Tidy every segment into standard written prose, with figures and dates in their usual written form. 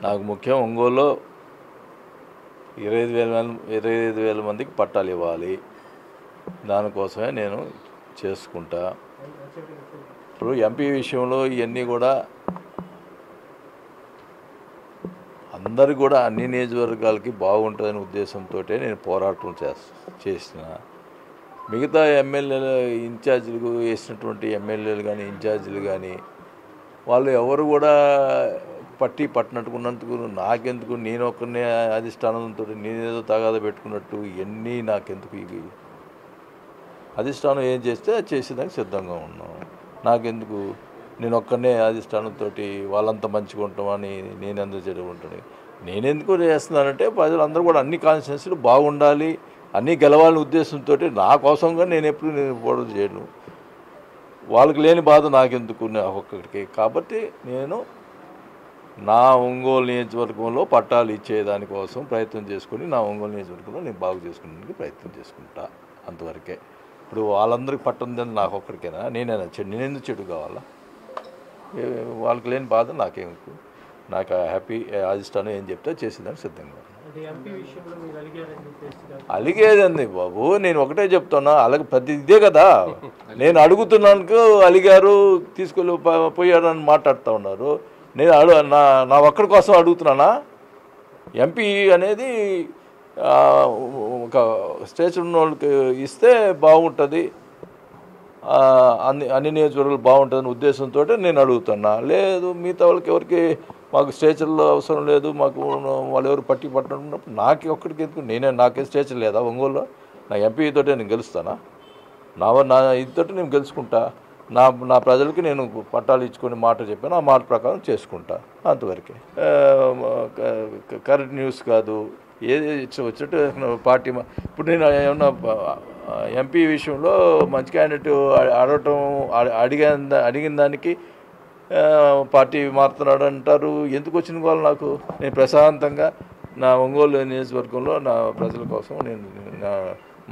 నాకు ముఖ్యం ఒంగోలులో 25,000 మందికి పట్టాలు ఇవ్వాలి. దానికోసమే నేను చేసుకుంటా. ఇప్పుడు ఎంపీ విషయంలో ఇవన్నీ కూడా అందరు కూడా అన్ని నియోజకవర్గాలకి బాగుంటుందనే ఉద్దేశంతో నేను పోరాటం చేసిన. మిగతా ఎమ్మెల్యేలు ఇన్ఛార్జీలు వేసినటువంటి ఎమ్మెల్యేలు కానీ ఇన్ఛార్జీలు కానీ వాళ్ళు ఎవరు కూడా పట్టినట్టుకున్నందుకు నాకెందుకు, నేను ఒక్కరినే అధిష్టానంతో నేనేదో తగాద పెట్టుకున్నట్టు ఇవన్నీ నాకెందుకు? ఇవి అధిష్టానం ఏం చేస్తే అది చేసేదానికి సిద్ధంగా ఉన్నాం. నాకెందుకు, నేను ఒక్కరినే అధిష్టానంతో వాళ్ళంతా మంచిగా ఉంటామని నేనెందుకు చెడుకుంటాను? నేనెందుకు చేస్తున్నానంటే ప్రజలందరూ కూడా అన్ని కాన్స్టిట్యున్సీలు బాగుండాలి, అన్నీ గెలవాలనే ఉద్దేశంతో నా కోసంగా నేను ఎప్పుడు పోవడం చేయను. వాళ్ళకి లేని బాధ నాకెందుకు ఒక్కడికి. కాబట్టి నేను నా ఒంగోలు నియోజకవర్గంలో పట్టాలు ఇచ్చేదానికోసం ప్రయత్నం చేసుకుని నా ఒంగోలు నియోజకవర్గంలో నేను బాగు చేసుకునేందుకు ప్రయత్నం చేసుకుంటా. అంతవరకే. ఇప్పుడు వాళ్ళందరికీ పట్టం నాకు ఒక్కడికైనా నేనెందుకు చెడు కావాలా? వాళ్ళకి లేని బాధ నాకేందుకు? నాకు హ్యాపీ అధిష్టానం ఏం చెప్తే చేసేదానికి సిద్ధంగా. అలిగేదండి బాబు, నేను ఒకటే చెప్తున్నా. అలాగే ప్రతి ఇదే కదా నేను అడుగుతున్నాను. అలిగారు, తీసుకెళ్ళి పోయారని మాట్లాడుతూ ఉన్నారు. నేను నా ఒక్కడి కోసం అడుగుతున్నానా? ఎంపీ అనేది ఒక స్టేచర్ ఉన్న వాళ్ళకి ఇస్తే బాగుంటుంది, అన్ని నియోజకవర్గాలు బాగుంటుందని ఉద్దేశంతో నేను అడుగుతున్నా. లేదు మిగతా వాళ్ళకి ఎవరికి మాకు స్టేచర్లో అవసరం లేదు, మాకు వాళ్ళు ఎవరు పట్టినప్పుడు నాకే ఒక్కడికి ఎందుకు? నాకే స్టేచర్ లేదా ఒంగోలులో? నా ఎంపీతో నేను గెలుస్తానా? నా ఇదితో నేను గెలుచుకుంటా. నా ప్రజలకి నేను పట్టాలు ఇచ్చుకొని మాట చెప్పాను, ఆ మాట ప్రకారం చేసుకుంటా. అంతవరకే. కరెంట్ న్యూస్ కాదు, ఏది వచ్చినట్టు పార్టీ. ఇప్పుడు నేను ఏమన్నా ఎంపీ విషయంలో మంచి క్యాండిడేట్ అడిగిన దానికి పార్టీ మారుతున్నాడు అంటారు. ఎందుకు వచ్చిన వాళ్ళు నాకు? నేను ప్రశాంతంగా నా ఒంగోలు నియోజకవర్గంలో నా ప్రజల కోసం నేను నా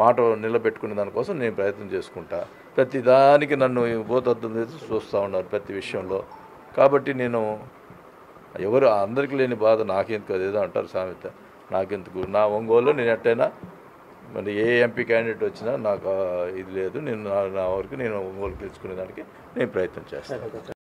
మాట నిలబెట్టుకునే దానికోసం నేను ప్రయత్నం చేసుకుంటా. ప్రతి దానికి నన్ను భూతత్వం చూస్తూ ఉన్నారు ప్రతి విషయంలో. కాబట్టి నేను ఎవరు అందరికీ లేని బాధ నాకెందుకు? అదేదో అంటారు సామెత, నాకెందుకు? నా ఒంగోలులో నేను ఎట్టయినా మరి ఏ ఎంపీ క్యాండిడేట్ వచ్చినా నాకు ఇది లేదు. నేను నా వరకు నేను ఒంగోలు గెలుచుకునే దానికి నేను ప్రయత్నం చేస్తాను.